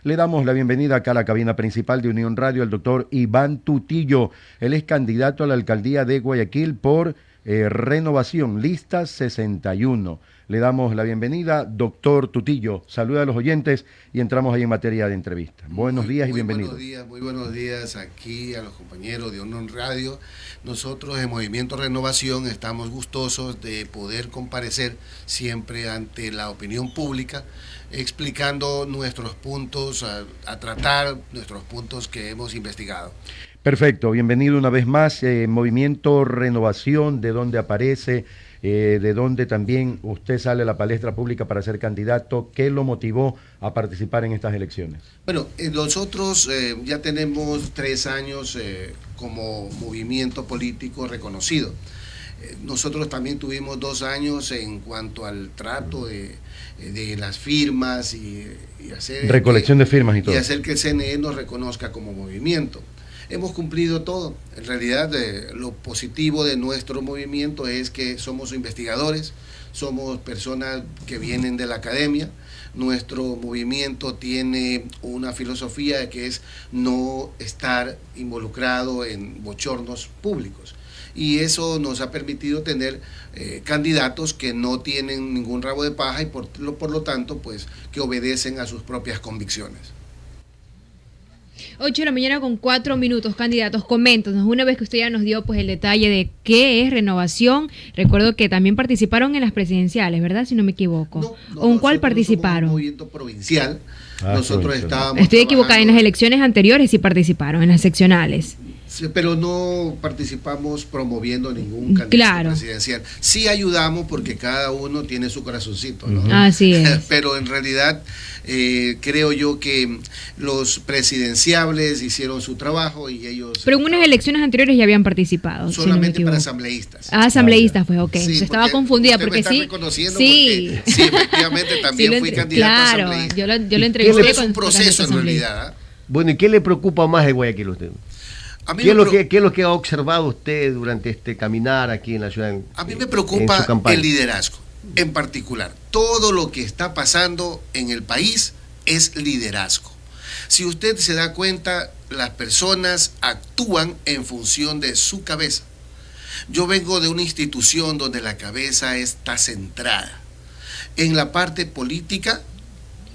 Le damos la bienvenida acá a la cabina principal de Unión Radio al doctor Iván Tutillo. Él es candidato a la alcaldía de Guayaquil por Renovación, lista 61. Le damos la bienvenida, doctor Tutillo. Saluda a los oyentes y entramos ahí en materia de entrevista. Buenos días y bienvenido. Muy buenos días aquí a los compañeros de Unión Radio. Nosotros en Movimiento Renovación estamos gustosos de poder comparecer siempre ante la opinión pública, explicando nuestros puntos, a tratar nuestros puntos que hemos investigado. Perfecto, bienvenido una vez más. Movimiento Renovación, ¿de dónde aparece? De dónde también usted sale a la palestra pública para ser candidato. ¿Qué lo motivó a participar en estas elecciones? Bueno, nosotros ya tenemos 3 años como movimiento político reconocido. Nosotros también tuvimos 2 años en cuanto al trato de las firmas y hacer recolección de firmas y todo. Y hacer que el CNE nos reconozca como movimiento. Hemos cumplido todo. En realidad, lo positivo de nuestro movimiento es que somos investigadores, somos personas que vienen de la academia. Nuestro movimiento tiene una filosofía que es no estar involucrado en bochornos públicos. Y eso nos ha permitido tener candidatos que no tienen ningún rabo de paja y por lo tanto, pues, que obedecen a sus propias convicciones. 8 de la mañana con 4 minutos, candidatos, coméntanos, una vez que usted ya nos dio pues el detalle de qué es Renovación. Recuerdo que también participaron en las presidenciales, ¿verdad? Si no me equivoco. ¿O en cuál participaron? Somos un movimiento provincial. Nosotros estábamos Estoy equivocada, en las elecciones anteriores sí participaron, en las seccionales. Sí, pero no participamos promoviendo ningún candidato presidencial. Sí ayudamos porque cada uno tiene su corazoncito, ¿no? Así es. Pero en realidad creo yo que los presidenciables hicieron su trabajo y ellos... Pero en unas elecciones anteriores ya habían participado. Solamente si no para asambleístas. Asambleístas, pues, ok. Sí, estaba confundida porque sí. Sí, efectivamente también fui candidato a asambleísta. Yo lo entrevisté. Es un proceso en realidad. Bueno, ¿y qué le preocupa más de Guayaquil a usted? ¿Qué es lo que ha observado usted durante este caminar aquí en la ciudad? A mí me preocupa el liderazgo, en particular. Todo lo que está pasando en el país es liderazgo. Si usted se da cuenta, las personas actúan en función de su cabeza. Yo vengo de una institución donde la cabeza está centrada. En la parte política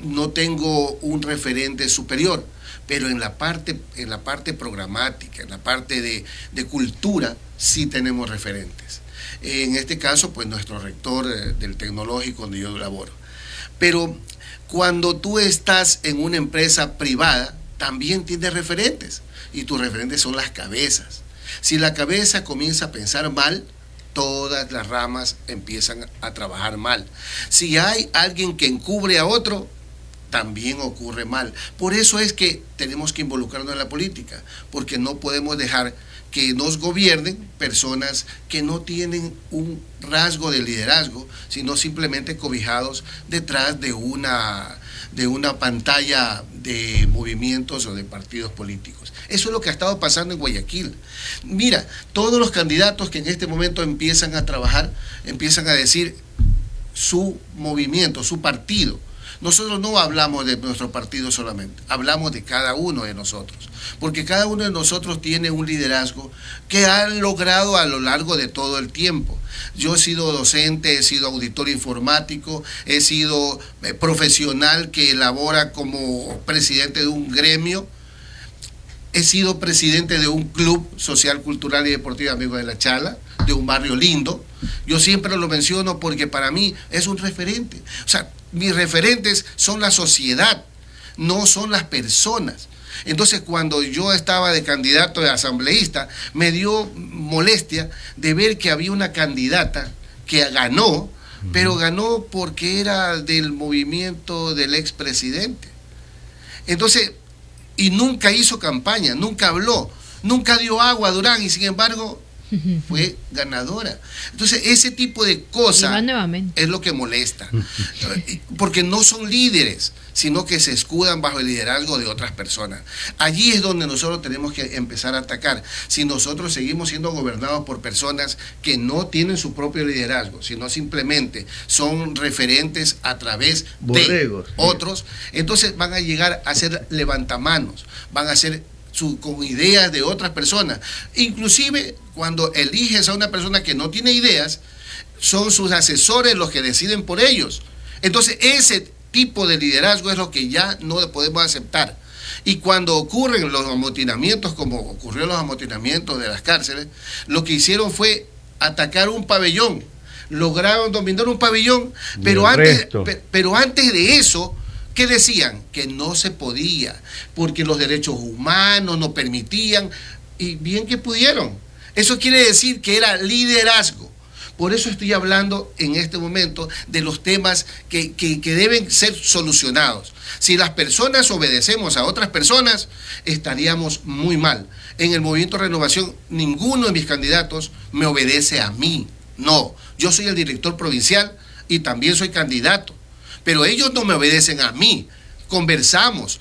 no tengo un referente superior, pero en la parte programática, en la parte de cultura, sí tenemos referentes. En este caso, pues nuestro rector del tecnológico donde yo laboro. Pero cuando tú estás en una empresa privada, también tienes referentes, y tus referentes son las cabezas. Si la cabeza comienza a pensar mal, todas las ramas empiezan a trabajar mal. Si hay alguien que encubre a otro, también ocurre mal. Por eso es que tenemos que involucrarnos en la política, porque no podemos dejar que nos gobiernen personas que no tienen un rasgo de liderazgo, sino simplemente cobijados detrás de una pantalla de movimientos o de partidos políticos. Eso es lo que ha estado pasando en Guayaquil. Mira, todos los candidatos que en este momento empiezan a trabajar, empiezan a decir su movimiento, su partido. Nosotros no hablamos de nuestro partido solamente, hablamos de cada uno de nosotros, porque cada uno de nosotros tiene un liderazgo que han logrado a lo largo de todo el tiempo. Yo he sido docente, he sido auditor informático, he sido profesional que elabora como presidente de un gremio, he sido presidente de un club social, cultural y deportivo Amigos de la Chala, de un barrio lindo. Yo siempre lo menciono porque para mí es un referente. O sea, mis referentes son la sociedad, no son las personas. Entonces, cuando yo estaba de candidato de asambleísta, me dio molestia de ver que había una candidata que ganó, pero ganó porque era del movimiento del expresidente. Entonces, y nunca hizo campaña, nunca habló, nunca dio agua a Durán, y sin embargo fue ganadora. Entonces, ese tipo de cosas es lo que molesta. Porque no son líderes, sino que se escudan bajo el liderazgo de otras personas. Allí es donde nosotros tenemos que empezar a atacar. Si nosotros seguimos siendo gobernados por personas que no tienen su propio liderazgo, sino simplemente son referentes a través de otros, entonces van a llegar a ser levantamanos, van a ser con ideas de otras personas. Inclusive cuando eliges a una persona que no tiene ideas, son sus asesores los que deciden por ellos. Entonces ese tipo de liderazgo es lo que ya no podemos aceptar. Y cuando ocurren los amotinamientos, como ocurrió los amotinamientos de las cárceles, lo que hicieron fue atacar un pabellón. Lograron dominar un pabellón, pero antes de eso, ¿qué decían? Que no se podía, porque los derechos humanos no permitían, y bien que pudieron. Eso quiere decir que era liderazgo. Por eso estoy hablando en este momento de los temas que deben ser solucionados. Si las personas obedecemos a otras personas, estaríamos muy mal. En el Movimiento Renovación, ninguno de mis candidatos me obedece a mí. No, yo soy el director provincial y también soy candidato. Pero ellos no me obedecen a mí. Conversamos,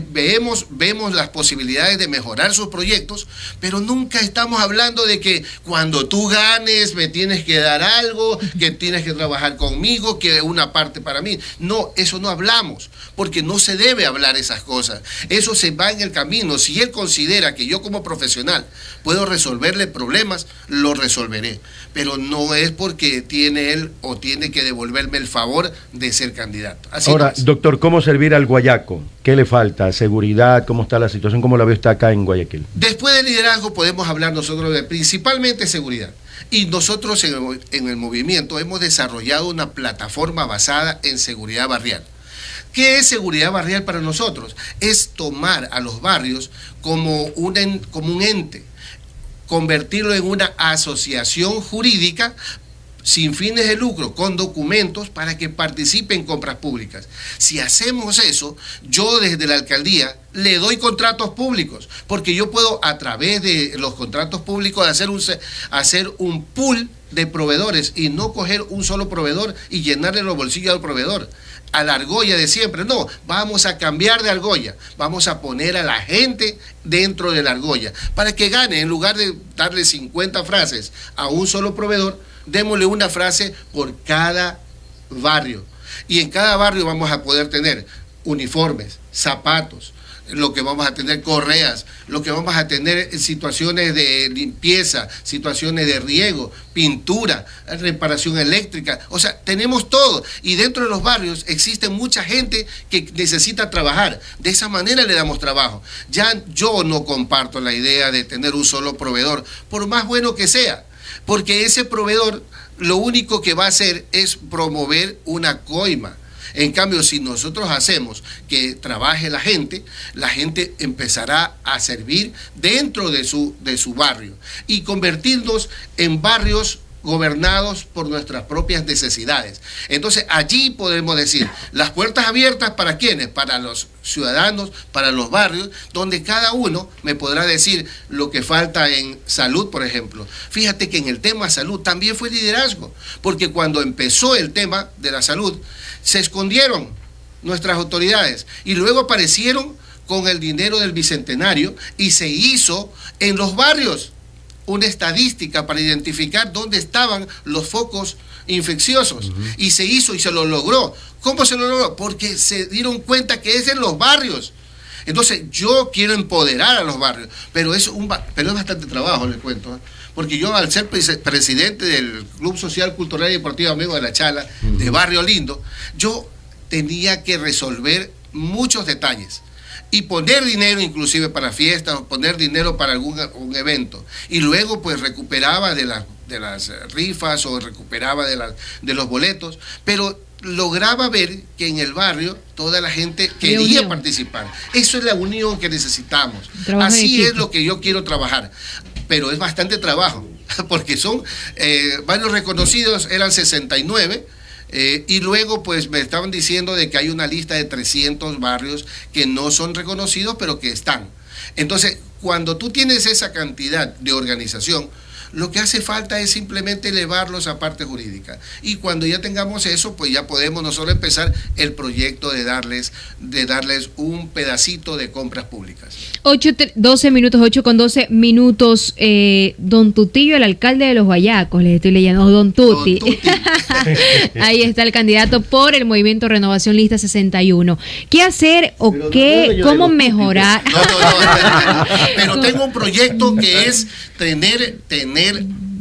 vemos las posibilidades de mejorar sus proyectos, pero nunca estamos hablando de que cuando tú ganes me tienes que dar algo, que tienes que trabajar conmigo, que una parte para mí. No, eso no hablamos, porque no se debe hablar esas cosas. Eso se va en el camino. Si él considera que yo como profesional puedo resolverle problemas, lo resolveré. Pero no es porque tiene él o tiene que devolverme el favor de ser candidato. Así ahora, doctor, ¿cómo servir al guayaco? ¿Qué le falta? ¿Seguridad? ¿Cómo está la situación? ¿Cómo la ve usted acá en Guayaquil? Después del liderazgo podemos hablar nosotros de principalmente seguridad. Y nosotros en el movimiento hemos desarrollado una plataforma basada en seguridad barrial. ¿Qué es seguridad barrial para nosotros? Es tomar a los barrios como un ente, convertirlo en una asociación jurídica sin fines de lucro, con documentos para que participe en compras públicas. Si hacemos eso, yo desde la alcaldía le doy contratos públicos, porque yo puedo a través de los contratos públicos hacer un pool de proveedores y no coger un solo proveedor y llenarle los bolsillos al proveedor, a la argolla de siempre. No, vamos a cambiar de argolla, vamos a poner a la gente dentro de la argolla para que gane. En lugar de darle 50 frases a un solo proveedor, démosle una frase por cada barrio. Y en cada barrio vamos a poder tener uniformes, zapatos, lo que vamos a tener correas, lo que vamos a tener situaciones de limpieza, situaciones de riego, pintura, reparación eléctrica. O sea, tenemos todo. Y dentro de los barrios existe mucha gente que necesita trabajar. De esa manera le damos trabajo. Ya yo no comparto la idea de tener un solo proveedor, por más bueno que sea. Porque ese proveedor lo único que va a hacer es promover una coima. En cambio, si nosotros hacemos que trabaje la gente empezará a servir dentro de su barrio y convertirnos en barrios gobernados por nuestras propias necesidades. Entonces allí podemos decir, las puertas abiertas ¿para quiénes? Para los ciudadanos, para los barrios, donde cada uno me podrá decir lo que falta en salud, por ejemplo. Fíjate que en el tema salud también fue liderazgo, porque cuando empezó el tema de la salud, se escondieron nuestras autoridades y luego aparecieron con el dinero del Bicentenario y se hizo en los barrios una estadística para identificar dónde estaban los focos infecciosos. Y se hizo y se lo logró. ¿Cómo se lo logró? Porque se dieron cuenta que es en los barrios. Entonces yo quiero empoderar a los barrios, pero es bastante trabajo, les cuento, ¿eh? Porque yo, al ser presidente del Club Social, Cultural y Deportivo Amigo de la Chala, de Barrio Lindo, yo tenía que resolver muchos detalles y poner dinero inclusive para fiestas, poner dinero para un evento, y luego pues recuperaba de las rifas o recuperaba de los boletos, pero lograba ver que en el barrio toda la gente quería participar. Eso es la unión que necesitamos. Así es lo que yo quiero trabajar, pero es bastante trabajo, porque son varios reconocidos, eran 69, y luego pues me estaban diciendo de que hay una lista de 300 barrios que no son reconocidos, pero que están. Entonces, cuando tú tienes esa cantidad de organización, Lo que hace falta es simplemente elevarlos a parte jurídica. Y cuando ya tengamos eso, pues ya podemos nosotros empezar el proyecto de darles un pedacito de compras públicas. 8:12 minutos, 8:12 don Tutillo, el alcalde de Los Guayacos, les estoy leyendo, don Tuti. Ahí está el candidato por el Movimiento Renovación Lista 61. ¿Qué hacer o cómo mejorar? Pero tengo un proyecto que es tener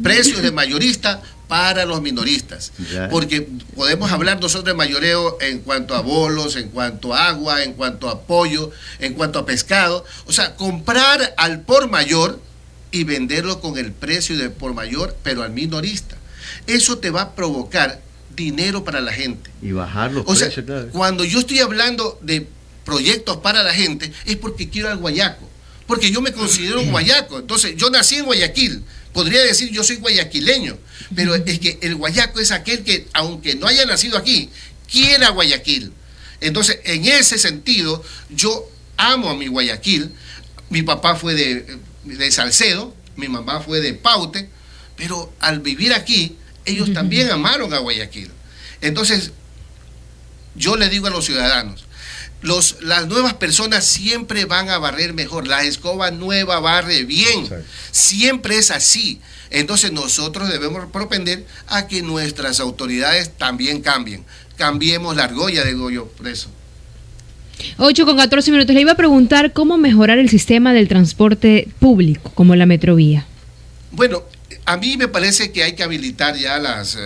precios de mayorista para los minoristas, porque podemos hablar nosotros de mayoreo en cuanto a bolos, en cuanto a agua, en cuanto a pollo, en cuanto a pescado, o sea, comprar al por mayor y venderlo con el precio de por mayor, pero al minorista. Eso te va a provocar dinero para la gente. Y bajar los precios, claro. Cuando yo estoy hablando de proyectos para la gente, es porque quiero al guayaco, porque yo me considero un guayaco. Entonces, yo nací en Guayaquil, podría decir yo soy guayaquileño, pero es que el guayaco es aquel que, aunque no haya nacido aquí, quiere a Guayaquil. Entonces, en ese sentido, yo amo a mi Guayaquil. Mi papá fue de Salcedo, mi mamá fue de Paute, pero al vivir aquí, ellos también amaron a Guayaquil. Entonces, yo le digo a los ciudadanos, las nuevas personas siempre van a barrer mejor. La escoba nueva barre bien. Siempre es así. Entonces nosotros debemos propender a que nuestras autoridades también cambien. Cambiemos la argolla, digo yo, por eso. 8:14 minutos. Le iba a preguntar cómo mejorar el sistema del transporte público, como la Metrovía. Bueno, a mí me parece que hay que habilitar ya las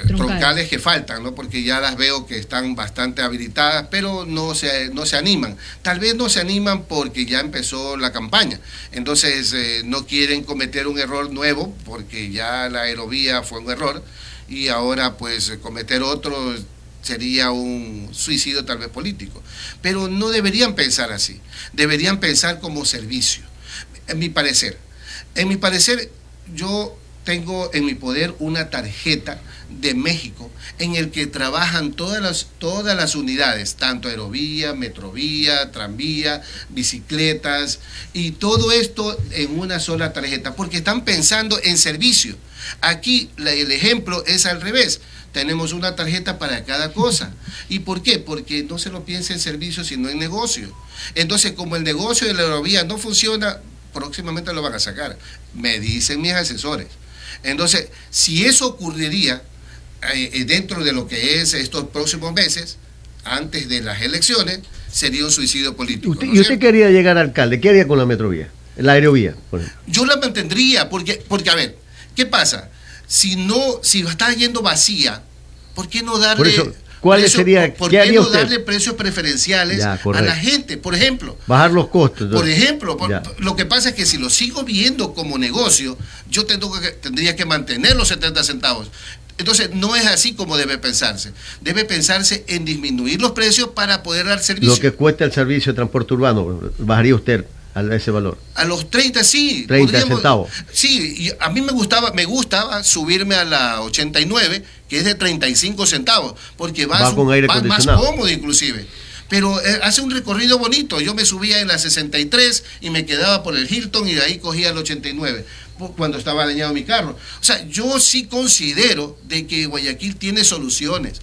troncales que faltan, ¿no? Porque ya las veo que están bastante habilitadas, pero no se animan. Tal vez no se animan porque ya empezó la campaña. Entonces no quieren cometer un error nuevo, porque ya la aerovía fue un error, y ahora pues cometer otro sería un suicidio tal vez político. Pero no deberían pensar así. Deberían pensar como servicio. En mi parecer, yo tengo en mi poder una tarjeta de México en el que trabajan todas las unidades, tanto aerovía, metrovía, tranvía, bicicletas, y todo esto en una sola tarjeta, porque están pensando en servicio. Aquí el ejemplo es al revés. Tenemos una tarjeta para cada cosa. ¿Y por qué? Porque no se lo piensa en servicio, sino en negocio. Entonces, como el negocio de la aerovía no funciona, próximamente lo van a sacar, me dicen mis asesores. Entonces, si eso ocurriría dentro de lo que es estos próximos meses, antes de las elecciones, sería un suicidio político. ¿Y usted quería llegar alcalde? ¿Qué haría con la metrovía? La aerovía, por ejemplo. Yo la mantendría, porque a ver, ¿qué pasa? Si está yendo vacía, ¿por qué no darle... Por eso, ¿cuál sería? ¿Por qué no darle precios preferenciales a la gente? Por ejemplo, bajar los costos. Por ejemplo, lo que pasa es que si lo sigo viendo como negocio, yo tendría que mantener los 70 centavos. Entonces, no es así como debe pensarse. Debe pensarse en disminuir los precios para poder dar servicio. Lo que cuesta el servicio de transporte urbano, ¿bajaría usted a ese valor? A los 30, sí. 30 centavos. Sí, y a mí me gustaba subirme a la 89, que es de 35 centavos, porque va más cómodo inclusive. Pero hace un recorrido bonito. Yo me subía en la 63 y me quedaba por el Hilton, y de ahí cogía el 89 cuando estaba dañado mi carro. O sea, yo sí considero de que Guayaquil tiene soluciones.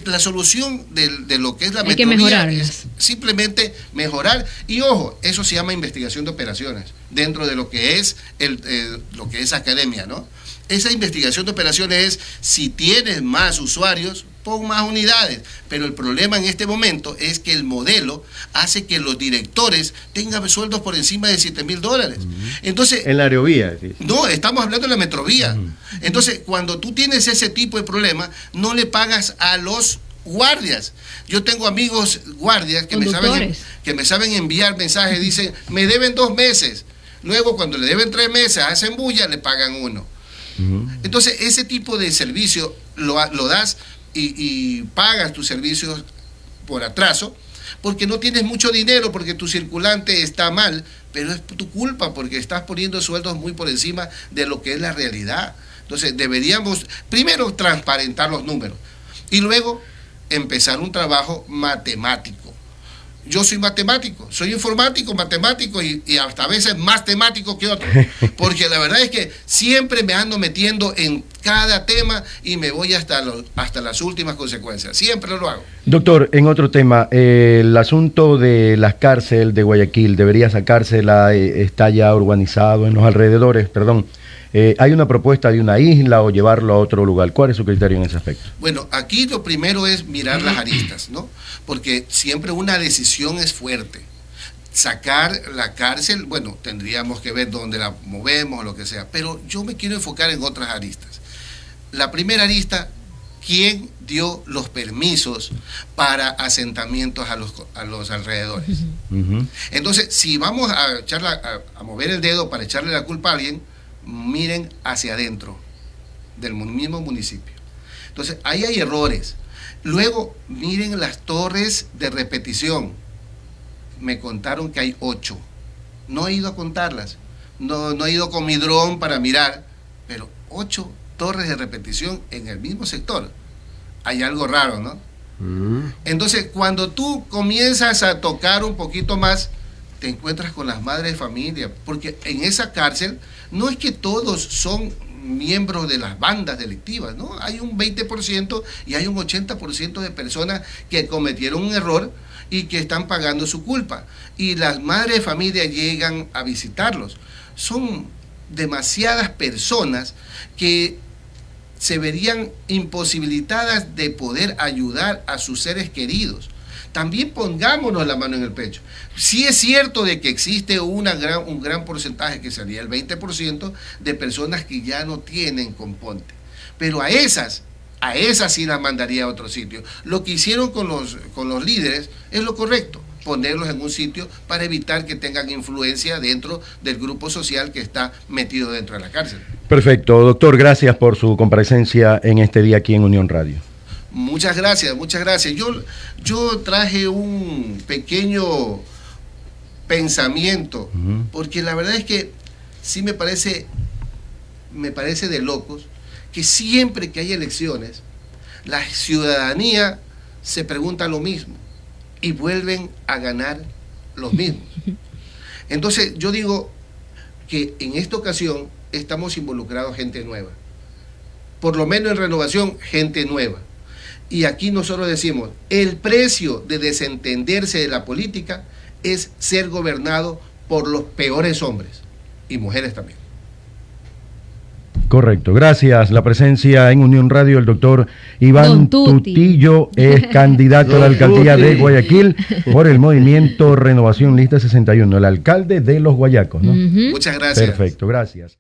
La solución de lo que es la metrovía es simplemente mejorar. Y ojo, eso se llama investigación de operaciones dentro de lo que es lo que es academia, ¿no? Esa investigación de operaciones es, si tienes más usuarios, pon más unidades. Pero el problema en este momento es que el modelo hace que los directores tengan sueldos por encima de $7,000. Entonces, en la aerovía. Sí. No, estamos hablando de la metrovía. Entonces, cuando tú tienes ese tipo de problema, no le pagas a los guardias. Yo tengo amigos guardias que me saben enviar mensajes, dicen, me deben 2 meses. Luego, cuando le deben 3 meses, hacen bulla, le pagan 1. Entonces, ese tipo de servicio lo das y pagas tus servicios por atraso, porque no tienes mucho dinero, porque tu circulante está mal, pero es tu culpa, porque estás poniendo sueldos muy por encima de lo que es la realidad. Entonces, deberíamos primero transparentar los números y luego empezar un trabajo matemático. Yo soy matemático, soy informático, matemático y hasta a veces más temático que otro, porque la verdad es que siempre me ando metiendo en cada tema y me voy hasta las últimas consecuencias, siempre lo hago. Doctor, en otro tema, el asunto de la cárcel de Guayaquil, debería sacársela, está ya urbanizado en los alrededores, perdón. ¿Hay una propuesta de una isla o llevarlo a otro lugar? ¿Cuál es su criterio en ese aspecto? Bueno, aquí lo primero es mirar las aristas, ¿no? Porque siempre una decisión es fuerte. Sacar la cárcel, bueno, tendríamos que ver dónde la movemos o lo que sea, pero yo me quiero enfocar en otras aristas. La primera arista, ¿quién dio los permisos para asentamientos a los alrededores? Entonces, si vamos a mover el dedo para echarle la culpa a alguien, miren hacia adentro del mismo municipio. Entonces, ahí hay errores. Luego, miren las torres de repetición. Me contaron que hay 8. No he ido a contarlas. No he ido con mi dron para mirar, pero 8 torres de repetición en el mismo sector. Hay algo raro, ¿no? Entonces, cuando tú comienzas a tocar un poquito más, te encuentras con las madres de familia, porque en esa cárcel no es que todos son miembros de las bandas delictivas, ¿no? Hay un 20% y hay un 80% de personas que cometieron un error y que están pagando su culpa. Y las madres de familia llegan a visitarlos. Son demasiadas personas que se verían imposibilitadas de poder ayudar a sus seres queridos. También pongámonos la mano en el pecho. Sí es cierto de que existe un gran porcentaje, que sería el 20%, de personas que ya no tienen componte. Pero a esas sí las mandaría a otro sitio. Lo que hicieron con los líderes es lo correcto, ponerlos en un sitio para evitar que tengan influencia dentro del grupo social que está metido dentro de la cárcel. Perfecto, doctor, gracias por su comparecencia en este día aquí en Unión Radio. Muchas gracias, muchas gracias. Yo traje un pequeño pensamiento, porque la verdad es que sí me parece de locos que siempre que hay elecciones, la ciudadanía se pregunta lo mismo y vuelven a ganar los mismos. Entonces yo digo que en esta ocasión estamos involucrados gente nueva, por lo menos en Renovación, gente nueva. Y aquí nosotros decimos, el precio de desentenderse de la política es ser gobernado por los peores hombres y mujeres también. Correcto, gracias. La presencia en Unión Radio, el doctor Iván Tutillo es candidato a la alcaldía de Guayaquil por el movimiento Renovación Lista 61, el alcalde de los Guayacos, ¿no? Muchas gracias. Perfecto, gracias.